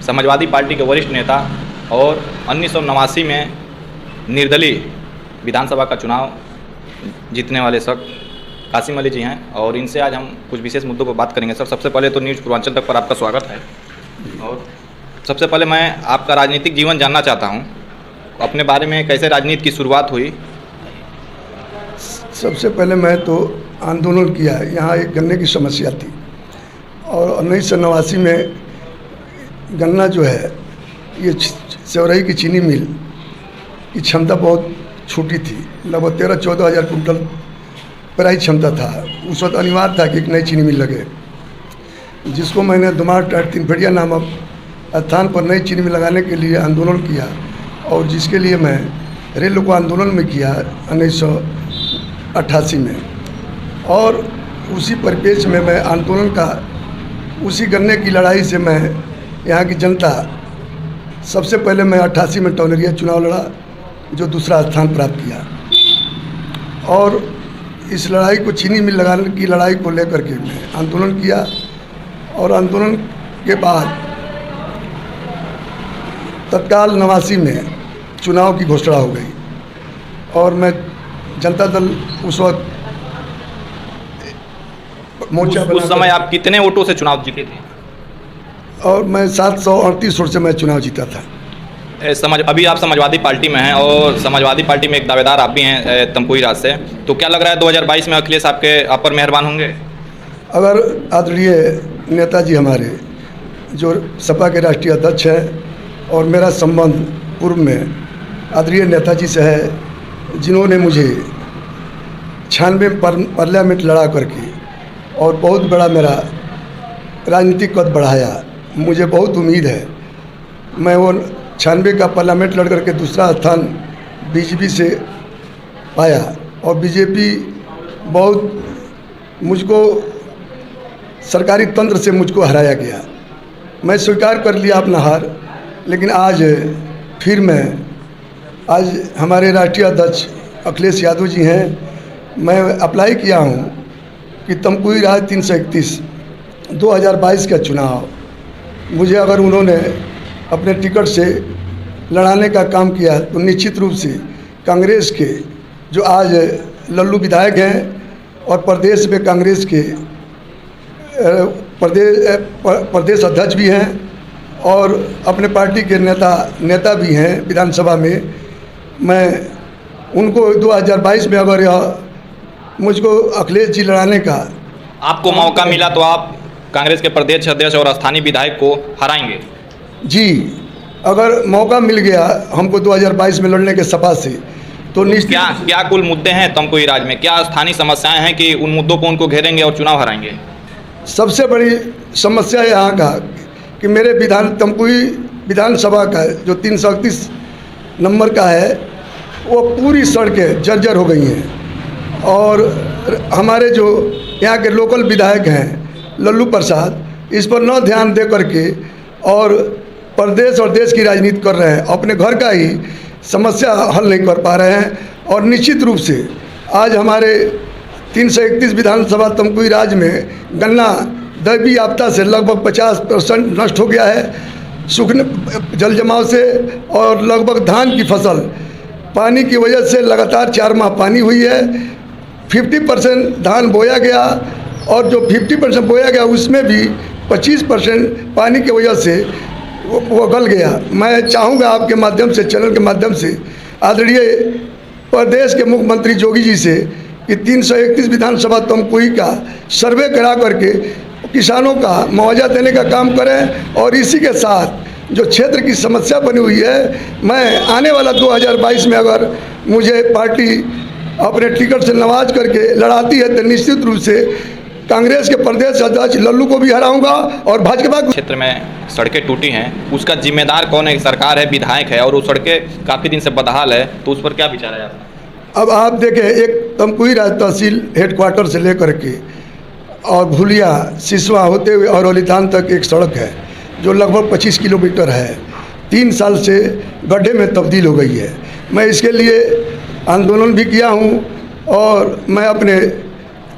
Samajwadi party के वरिष्ठ नेता और 1989 में निर्दलीय विधानसभा का चुनाव जीतने वाले शख्स कासिम अली जी हैं और इनसे आज हम कुछ विशेष मुद्दों पर बात करेंगे। सर, सबसे पहले तो न्यूज़ पूर्वांचल तक पर आपका स्वागत है और सबसे पहले मैं आपका राजनीतिक जीवन जानना चाहता हूं। अपने बारे में कैसे राजनीति की शुरुआत हुई? सबसे पहले मैं तो आंदोलन किया। यहाँ एक गन्ने की समस्या थी और 1989 में गन्ना जो है ये सेवरही की चीनी मिल की क्षमता बहुत छोटी थी, लगभग 13-14 हज़ार कुंटल पेराई क्षमता था। उस वक्त अनिवार्य था कि एक नई चीनी मिल लगे, जिसको मैंने दुमार तीनफड़िया नामक स्थान पर नई चीनी मिल लगाने के लिए आंदोलन किया और जिसके लिए मैं रेल रोको आंदोलन में किया 1988 में। और उसी परिपेक्ष में मैं आंदोलन का उसी गन्ने की लड़ाई से मैं यहाँ की जनता, सबसे पहले मैं 88 में टौनरिया चुनाव लड़ा जो दूसरा स्थान प्राप्त किया और इस लड़ाई को चीनी मिल लगाने की लड़ाई को लेकर के मैं आंदोलन किया और आंदोलन के बाद तत्काल 89 में चुनाव की घोषणा हो गई और मैं जनता दल उस वक्त मोर्चा उस समय आप कितने वोटों से चुनाव जीते थे? और मैं 738 वोट से मैं चुनाव जीता था। अभी आप समाजवादी पार्टी में हैं और समाजवादी पार्टी में एक दावेदार आप भी हैं तमकुही राज से, तो क्या लग रहा है 2022 में अखिलेश आपके आप पर मेहरबान होंगे? अगर आदरणीय नेताजी हमारे जो सपा के राष्ट्रीय अध्यक्ष हैं और मेरा संबंध पूर्व में आदरणीय नेताजी से है, जिन्होंने मुझे 96 पार्लियामेंट लड़ा करके और बहुत बड़ा मेरा राजनीतिक कद बढ़ाया, मुझे बहुत उम्मीद है मैं वो 96 का पार्लियामेंट लड़ करके दूसरा स्थान बीजेपी से पाया और बीजेपी बहुत मुझको सरकारी तंत्र से मुझको हराया गया। मैं स्वीकार कर लिया अपना हार, लेकिन आज फिर आज हमारे राष्ट्रीय अध्यक्ष अखिलेश यादव जी हैं। मैं अप्लाई किया हूं कि तमकुही राज 331 2022 का चुनाव मुझे अगर उन्होंने अपने टिकट से लड़ाने का काम किया तो निश्चित रूप से कांग्रेस के जो आज लल्लू विधायक हैं और प्रदेश में कांग्रेस के प्रदेश अध्यक्ष भी हैं और अपने पार्टी के नेता भी हैं विधानसभा में, मैं उनको 2022 में अगर यह मुझको अखिलेश जी लड़ाने का आपको मौका मिला तो आप कांग्रेस के प्रदेश अध्यक्ष और स्थानीय विधायक को हराएंगे? जी, अगर मौका मिल गया हमको 2022 में लड़ने के सपा से तो निश्चित। क्या कुल मुद्दे हैं तमकुही राज में? क्या स्थानीय समस्याएं हैं कि उन मुद्दों को उनको घेरेंगे और चुनाव हराएंगे? सबसे बड़ी समस्या यहाँ का कि मेरे तमकुही विधानसभा का जो 331 नंबर का है वो पूरी सड़कें जर्जर हो गई हैं और हमारे जो यहाँ के लोकल विधायक हैं लल्लू प्रसाद, इस पर न ध्यान दे करके और प्रदेश और देश की राजनीति कर रहे हैं, अपने घर का ही समस्या हल नहीं कर पा रहे हैं। और निश्चित रूप से आज हमारे 331 विधानसभा तमकुही राज में गन्ना दैवीय आपदा से लगभग 50% नष्ट हो गया है, सूखने जल जमाव से, और लगभग धान की फसल पानी की वजह से लगातार 4 माह पानी हुई है। 50% धान बोया गया और जो 50% बोया गया उसमें भी 25% पानी की वजह से वो गल गया। मैं चाहूँगा आपके माध्यम से, चैनल के माध्यम से आदरणीय प्रदेश के मुख्यमंत्री योगी जी से कि 331 विधानसभा तमकुही का सर्वे करा करके किसानों का मुआवजा देने का काम करें और इसी के साथ जो क्षेत्र की समस्या बनी हुई है, मैं आने वाला 2022 में अगर मुझे पार्टी अपने टिकट से नवाज करके लड़ाती है तो निश्चित रूप से कांग्रेस के प्रदेश अध्यक्ष लल्लू को भी हराऊंगा और भाजपा क्षेत्र में सड़कें टूटी हैं, उसका जिम्मेदार कौन है? सरकार है, विधायक है और वो सड़कें काफ़ी दिन से बदहाल है, तो उस पर क्या विचार है आपका? अब आप देखें, एक तमकुही राज तहसील हेडक्वार्टर से लेकर के और भूलिया सिसवा होते हुए और औलीतान तक एक सड़क है जो लगभग 25 किलोमीटर है, 3 साल से गड्ढे में तब्दील हो गई है। मैं इसके लिए आंदोलन भी किया हूँ और मैं अपने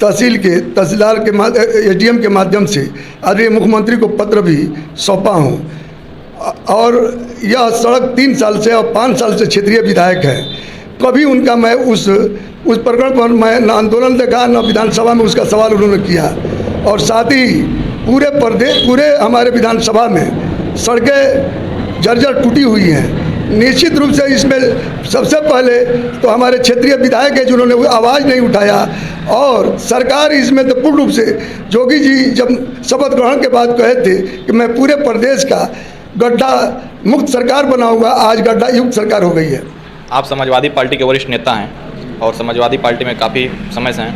तहसील के तहसीलदार के एसडीएम के माध्यम से आदरणीय मुख्यमंत्री को पत्र भी सौंपा हूँ। और यह सड़क 3 साल से और 5 साल से क्षेत्रीय विधायक है, कभी उनका मैं उस प्रकरण पर मैं न आंदोलन देखा न विधानसभा में उसका सवाल उन्होंने किया। और साथ ही पूरे हमारे विधानसभा में सड़कें जर्जर टूटी हुई हैं। निश्चित रूप से इसमें सबसे पहले तो हमारे क्षेत्रीय विधायक है जिन्होंने आवाज़ नहीं उठाया, और सरकार इसमें तो पूर्ण रूप से जोगी जी जब शपथ ग्रहण के बाद कहे थे कि मैं पूरे प्रदेश का गड्ढा मुक्त सरकार बनाऊंगा, आज गड्ढा युक्त सरकार हो गई है। आप समाजवादी पार्टी के वरिष्ठ नेता हैं और समाजवादी पार्टी में काफ़ी समय से हैं,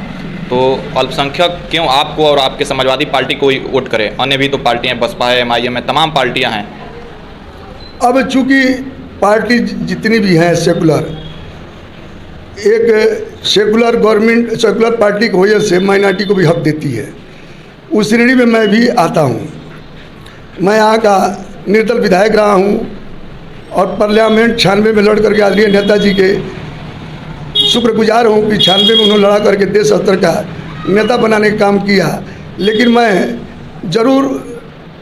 तो अल्पसंख्यक क्यों आपको और आपके समाजवादी पार्टी को ही वोट करे? अन्य भी तो पार्टियां, बसपा है, MIM है, तमाम पार्टियां हैं। अब चूँकि पार्टी जितनी भी हैं सेकुलर, एक सेकुलर गवर्नमेंट सेकुलर पार्टी की वजह से माइनॉरिटी को भी हक देती है, उस श्रेणी में मैं भी आता हूँ। मैं यहाँ का निर्दल विधायक रहा हूँ और पार्लियामेंट 96 में लड़ करके आदरणीय नेताजी के शुक्रगुजार हूँ कि 96 में उन्होंने लड़ा करके देश स्तर का नेता बनाने का काम किया। लेकिन मैं ज़रूर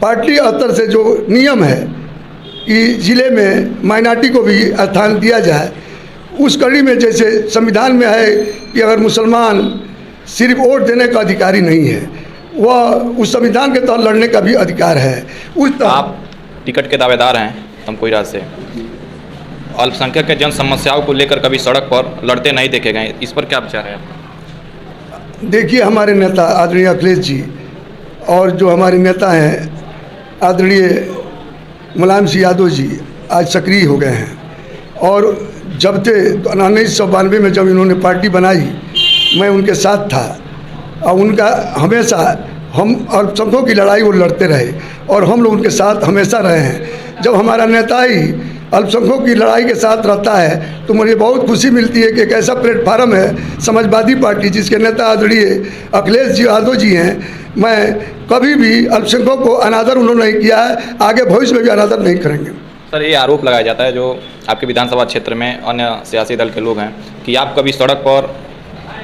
पार्टी स्तर से जो नियम है कि ज़िले में माइनॉरिटी को भी स्थान दिया जाए, उस कड़ी में जैसे संविधान में है कि अगर मुसलमान सिर्फ वोट देने का अधिकारी नहीं है, वह उस संविधान के तहत लड़ने का भी अधिकार है। आप टिकट के दावेदार हैं तमकुही राज से, अल्पसंख्यक के जन समस्याओं को लेकर कभी सड़क पर लड़ते नहीं देखे गए, इस पर क्या विचार है आपका? देखिए, हमारे नेता आदरणीय अखिलेश जी और जो हमारे नेता हैं आदरणीय मुलायम सिंह यादव जी आज सक्रिय हो गए हैं। और जब थे 1992 में जब इन्होंने पार्टी बनाई, मैं उनके साथ था और उनका हमेशा हम अल्पसंख्यकों की लड़ाई वो लड़ते रहे और हम लोग उनके साथ हमेशा रहे हैं। जब हमारा नेता ही अल्पसंख्यकों की लड़ाई के साथ रहता है तो मुझे बहुत खुशी मिलती है कि एक ऐसा प्लेटफार्म है समाजवादी पार्टी जिसके नेता आदरणीय अखिलेश जी यादव जी हैं। मैं कभी भी अल्पसंख्यकों को अनादर उन्होंने नहीं किया है, आगे भविष्य में भी अनादर नहीं करेंगे। सर, ये आरोप लगाया जाता है जो आपके विधानसभा क्षेत्र में अन्य सियासी दल के लोग हैं कि आप कभी सड़क पर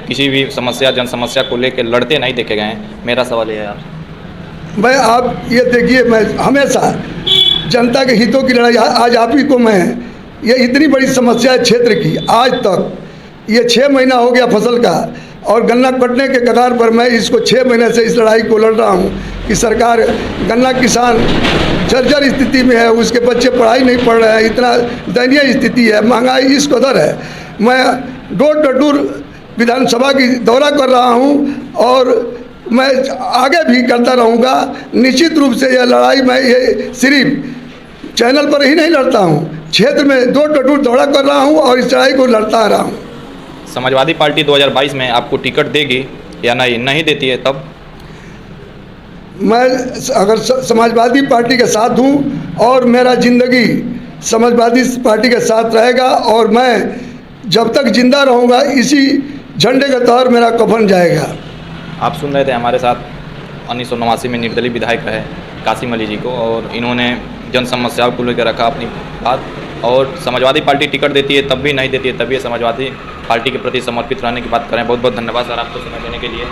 किसी भी समस्या जन समस्या को लेकर लड़ते नहीं देखे गए हैं। मेरा सवाल ये है आपसे। मैं आप ये देखिए, मैं हमेशा जनता के हितों की लड़ाई, आज आप ही को मैं ये इतनी बड़ी समस्या है क्षेत्र की, आज तक ये 6 महीना हो गया फसल का और गन्ना कटने के कगार पर मैं इसको 6 महीने से इस लड़ाई को लड़ रहा हूँ कि सरकार, गन्ना किसान जर्जर स्थिति में है, उसके बच्चे पढ़ाई नहीं पढ़ रहे हैं, इतना दयनीय स्थिति है, महंगाई इस कदर है। मैं डोर टू डोर विधानसभा की दौरा कर रहा हूँ और मैं आगे भी करता रहूँगा। निश्चित रूप से यह लड़ाई मैं ये सिर्फ चैनल पर ही नहीं लड़ता हूँ, क्षेत्र में डोर टू डोर दौरा कर रहा हूँ और इस लड़ाई को लड़ता आ रहा हूँ। समाजवादी पार्टी 2022 में आपको टिकट देगी या नहीं देती है? तब मैं अगर समाजवादी पार्टी के साथ हूँ और मेरा ज़िंदगी समाजवादी पार्टी के साथ रहेगा और मैं जब तक जिंदा रहूँगा इसी झंडे के तहत मेरा कफन जाएगा। आप सुन रहे थे हमारे साथ 1989 में निर्दलीय विधायक रहे कासिम अली जी को, और इन्होंने जन समस्याओं को लेकर रखा अपनी बात। और समाजवादी पार्टी टिकट देती है तब भी नहीं देती है, तब भी समाजवादी पार्टी के प्रति समर्पित रहने की बात करें। बहुत बहुत धन्यवाद सर आपको समय देने के लिए।